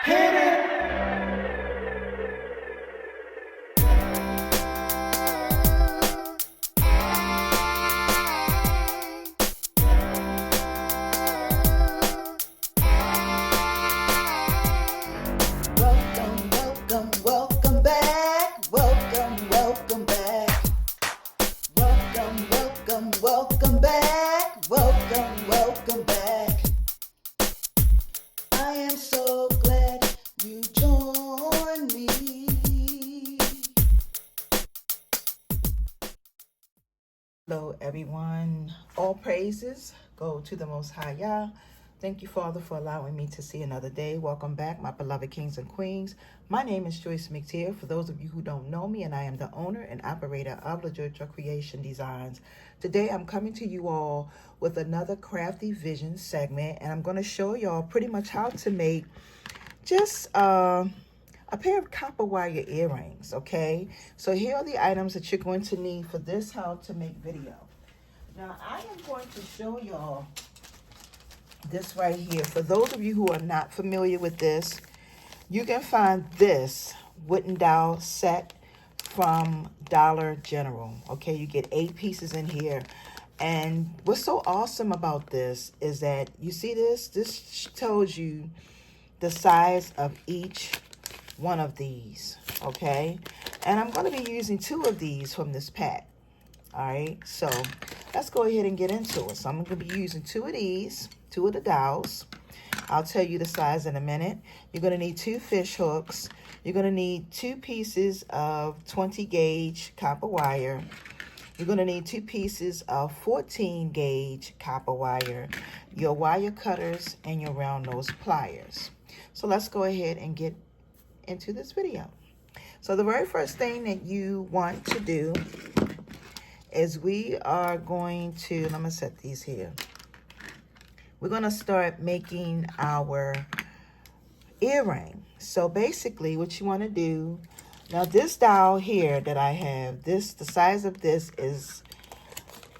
Hit it. Welcome, welcome, welcome back. Welcome, welcome back. Welcome, welcome, welcome back. Welcome, welcome back. I am so glad you joined me. Hello, everyone. All praises go to the Most High Yah. Thank you, Father, for allowing me to see another day. Welcome back, my beloved kings and queens. My name is Joyce McTeer. For those of you who don't know me, and I am the owner and operator of LaJoyta Creation Designs. Today, I'm coming to you all with another Crafty Vision segment, and I'm going to show y'all pretty much how to make just a pair of copper wire earrings, okay? So here are the items that you're going to need for this how to make video. Now, I am going to show y'all this right here. For those of you who are not familiar with this, you can find this wooden dowel set from Dollar General. Okay, you get 8 pieces in here. And what's so awesome about this is that you see this? This tells you the size of each one of these, okay? And I'm going to be using 2 of these from this pack. All right, so let's go ahead and get into it. So I'm going to be using 2 of these, 2 of the dowels. I'll tell you the size in a minute. You're going to need 2 fish hooks. You're going to need 2 pieces of 20 gauge copper wire. You're going to need 2 pieces of 14 gauge copper wire, your wire cutters, and your round nose pliers. So let's go ahead and get into this video. So the very first thing that you want to do is we are going to, I'm going to set these here. We're going to start making our earring. So basically what you want to do, now this dowel here that I have, the size of this is,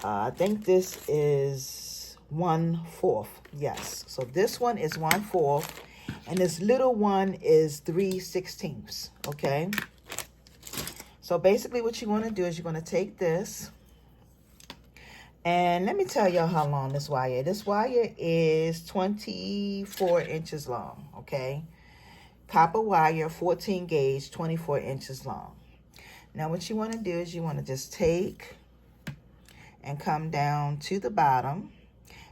I think this is 1/4. Yes. So this one is 1/4 and this little one is 3/16. Okay. So basically what you want to do is you're going to take this. And let me tell y'all how long this wire is. This wire is 24 inches long, okay? Copper wire, 14 gauge, 24 inches long. Now what you want to do is you want to just take and come down to the bottom.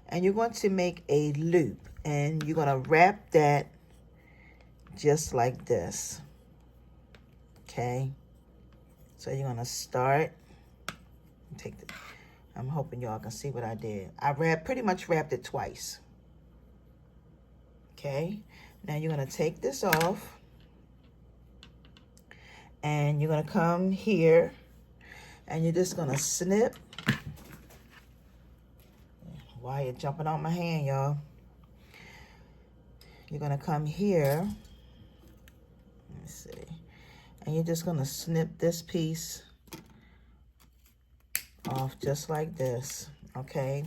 And you're going to make a loop. And you're going to wrap that just like this. Okay? So you're going to start. Take the... I'm hoping y'all can see what I did. I pretty much wrapped it twice. Okay. Now you're going to take this off. And you're going to come here. And you're just going to snip. Wire jumping on my hand, y'all. You're going to come here. Let's see. And you're just going to snip this piece off just like this, okay?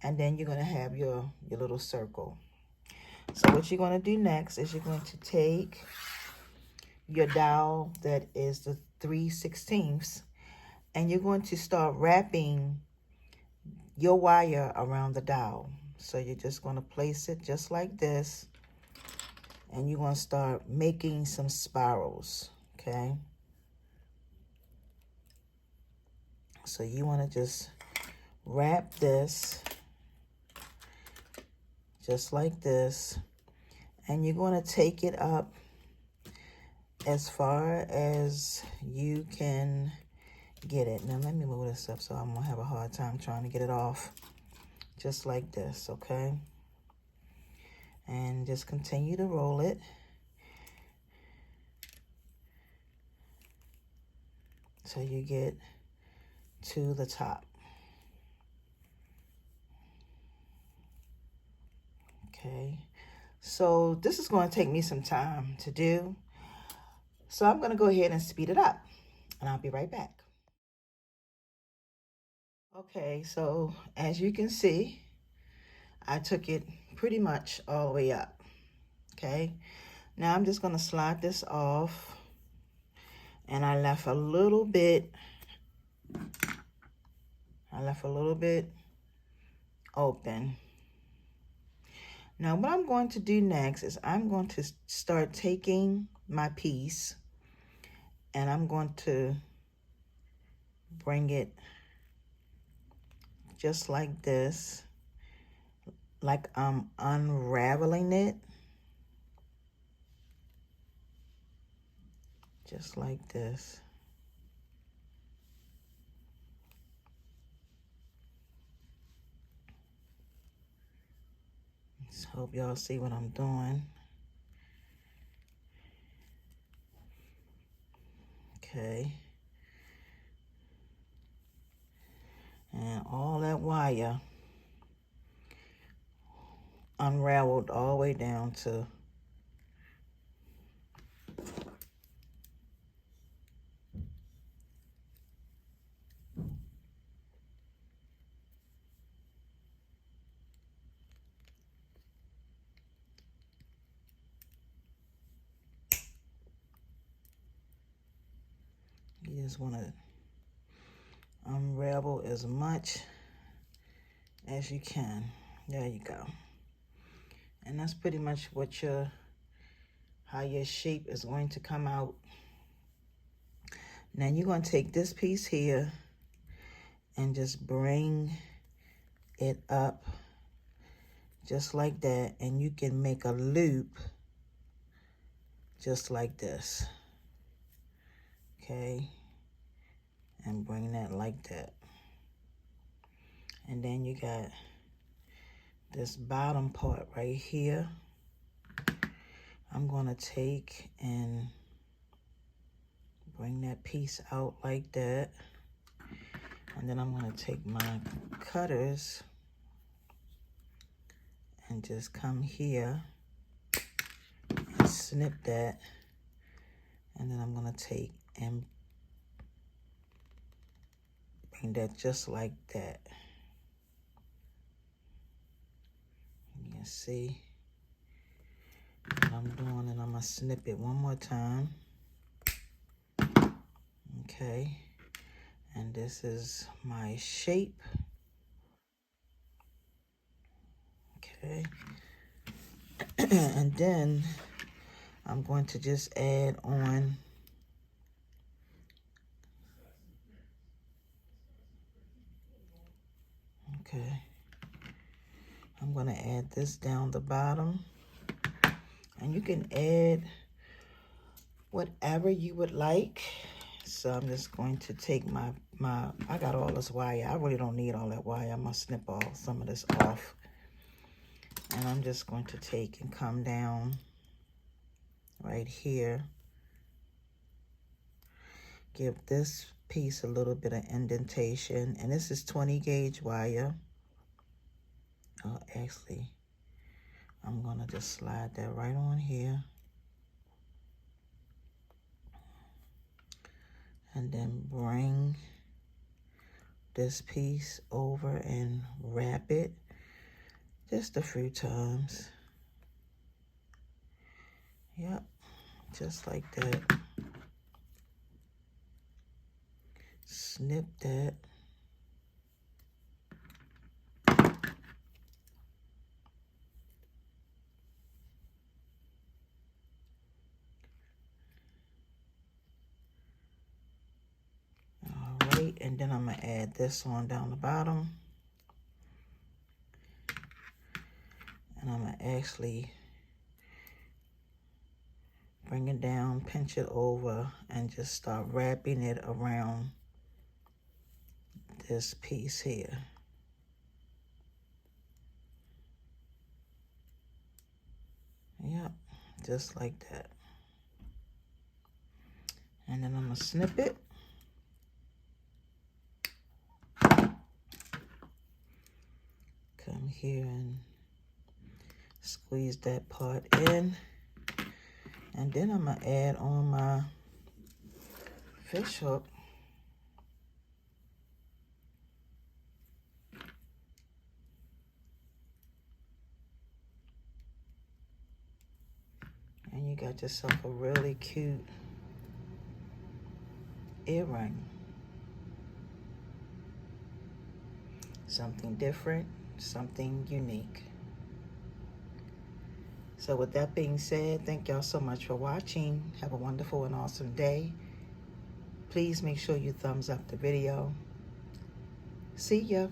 And then you're going to have your little circle. So what you're going to do next is you're going to take your dowel that is the 3/16 and you're going to start wrapping your wire around the dowel. So you're just going to place it just like this and you're going to start making some spirals, okay? So you want to just wrap this just like this. And you're going to take it up as far as you can get it. Now let me move this up so I'm going to have a hard time trying to get it off. Just like this, okay? And just continue to roll it. So you get to the top. Okay, so this is going to take me some time to do. So I'm going to go ahead and speed it up and I'll be right back. Okay, so as you can see, I took it pretty much all the way up. Okay, Now I'm just going to slide this off, and I left a little bit open. Now what I'm going to do next is I'm going to start taking my piece and I'm going to bring it just like this, like I'm unraveling it, just like this. Just hope y'all see what I'm doing. Okay. And all that wire unraveled all the way down to you just want to unravel as much as you can. There you go. And that's pretty much what how your shape is going to come out. Now you're going to take this piece here and just bring it up just like that, and you can make a loop just like this. Okay, and bring that like that. And then you got this bottom part right here. I'm going to take and bring that piece out like that. And then I'm going to take my cutters and just come here and snip that. And then I'm going to take and bring that just like that. You can see what I'm doing, and I'm going to snip it one more time. Okay. And this is my shape. Okay. And then I'm going to just add on okay. I'm going to add this down the bottom. And you can add whatever you would like. So I'm just going to take my I got all this wire. I really don't need all that wire. I'm going to snip some of this off. And I'm just going to take and come down right here. Give this piece a little bit of indentation. And this is 20 gauge wire. Oh, actually, I'm going to just slide that right on here. And then bring this piece over and wrap it just a few times. Yep, just like that. Snip that. All right, and then I'm gonna add this on down the bottom. And I'm gonna actually bring it down, pinch it over, and just start wrapping it around this piece here. Yep, just like that. And then I'm gonna snip it. Come here and squeeze that part in. And then I'm gonna add on my fish hook. And you got yourself a really cute earring. Something different, something unique. So with that being said, thank y'all so much for watching. Have a wonderful and awesome day. Please make sure you thumbs up the video. See ya.